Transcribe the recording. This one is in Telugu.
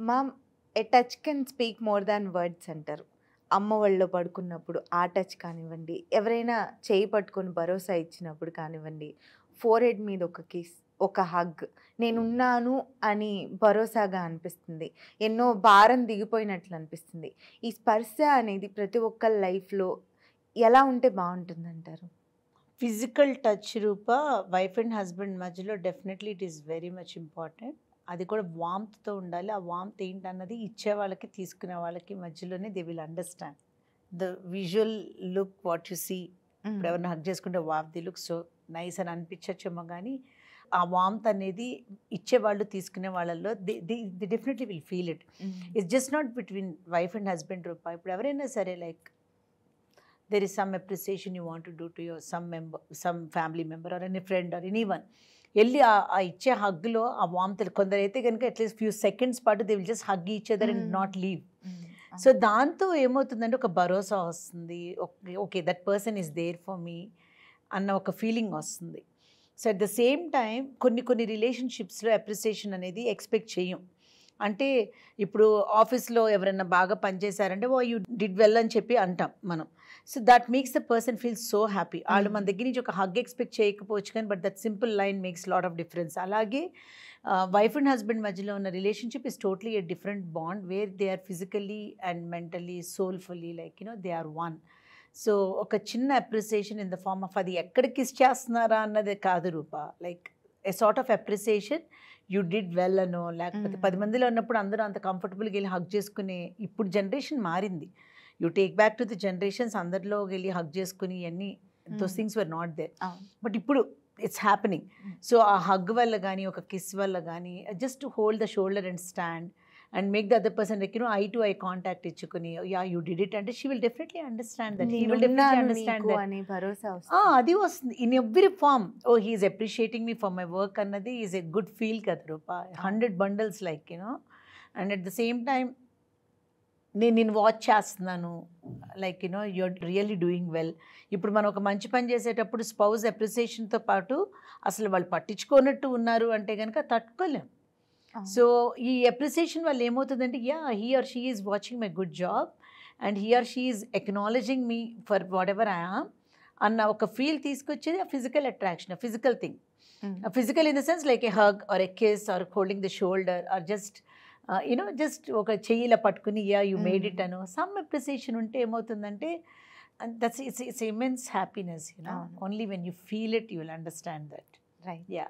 Ma'am a touch can speak more than words అంటారు. అమ్మ ఒళ్ళో పడుకున్నప్పుడు ఆ టచ్ కానివ్వండి, ఎవరైనా చేయి పట్టుకొని భరోసా ఇచ్చినప్పుడు కానివ్వండి, ఫోర్‌హెడ్ మీద ఒక కిస్, ఒక హగ్, నేనున్నాను అని భరోసాగా అనిపిస్తుంది. ఎన్నో భారం దిగిపోయినట్లు అనిపిస్తుంది. ఈ స్పర్శ అనేది ప్రతి ఒక్కళ్ళ లైఫ్‌లో ఎలా ఉంటే బావుంటుందంటారు? Physical touch Roopa wife and husband మధ్యలో definitely it is very much important. అది కూడా వార్మ్త్‌తో ఉండాలి. ఆ వార్మ్త్ ఏంటన్నది ఇచ్చే వాళ్ళకి, తీసుకునే వాళ్ళకి మధ్యలోనే they will understand. The visual look what you see, ఇప్పుడు ఎవరైనా హగ్ చేసుకుంటే wow! They look so nice అని అనిపించచ్చేమో గానీ, ఆ వార్మ్త్ అనేది ఇచ్చేవాళ్ళు, తీసుకునే వాళ్ళలో they definitely will feel it. It's just not between wife and husband Roopa. ఇప్పుడు ఎవరైనా సరే like there is some appreciation you want to do to your some family member or any friend or anyone, వెళ్ళి ఆ ఇచ్చే హగ్లో ఆ వామ్త్, కొందరైతే కనుక అట్లీస్ట్ ఫ్యూ సెకండ్స్ పాటు they will just hug each other and not leave. So దాంతో ఏమవుతుందంటే ఒక భరోసా వస్తుంది, okay that person is there for me అన్న ఒక ఫీలింగ్ వస్తుంది. So at the same time కొన్ని రిలేషన్షిప్స్లో అప్రిసియేషన్ అనేది ఎక్స్పెక్ట్ చేయం. అంటే ఇప్పుడు ఆఫీస్లో ఎవరైనా బాగా పనిచేశారంటే ఓ యూ డిడ్ వెల్ అని చెప్పి అంటాం మనం. So that makes the person feel so happy. వాళ్ళు మన దగ్గర నుంచి ఒక హగ్ ఎక్స్పెక్ట్ చేయకపోవచ్చు కానీ but that simple line makes lot of difference. అలాగే వైఫ్ అండ్ హస్బెండ్ మధ్యలో ఉన్న relationship is totally a different bond where they are physically and mentally soulfully like they are one. So ఒక చిన్న appreciation in the form of, అది ఎక్కడ కిస్ చేస్తున్నారా అన్నది కాదు Roopa, like a sort of appreciation you did well అనో, లేకపోతే 10 మందిలో ఉన్నప్పుడు అందరూ అంత కంఫర్టబుల్గా వెళ్ళి హగ్ చేసుకునే ఇప్పుడు జనరేషన్ మారింది. You take back to the generations, అందరిలో వెళ్ళి హగ్ చేసుకుని ఇవన్నీ those things were not there. But ఇప్పుడు ఇట్స్ హ్యాపెనింగ్. సో ఆ హగ్ వల్ల కానీ ఒక కిస్ వల్ల కానీ just to hold the shoulder and stand and make the other person like eye to eye contact ఇచ్చుకుని యా యూ డిడ్ ఇట్ అంటే she will definitely understand that, he will definitely understand that అని భరోసా అది వస్తుంది in every form. Oh he's appreciating me for my work అన్నది ఈజ్ ఎ గుడ్ ఫీల్ కదా Rupa. 100 bundles like and at the same time నేను వాచ్ చేస్తున్నాను, like you're really doing well. ఇప్పుడు మనం ఒక మంచి పని చేసేటప్పుడు స్పౌజ్ అప్రిసియేషన్తో పాటు అసలు వాళ్ళు పట్టించుకోనట్టు ఉన్నారు అంటే కనుక తట్టుకోలేం. సో ఈ అప్రిసియేషన్ వల్ల ఏమవుతుందంటే yeah he or she is watching my good job and he or she is acknowledging me for whatever I am అన్న ఒక ఫీల్ తీసుకొచ్చేది ఆ physical attraction, physical thing. Physical in the sense like a hug or a kiss or holding the shoulder or just just ఒక చెయ్యిలా పట్టుకుని యా యూ మేడ్ ఇట్ అను సమ్ అప్రిసియేషన్ ఉంటే ఏమవుతుందంటే that's it's immense happiness. Only when you feel it you will understand that. Right. Yeah.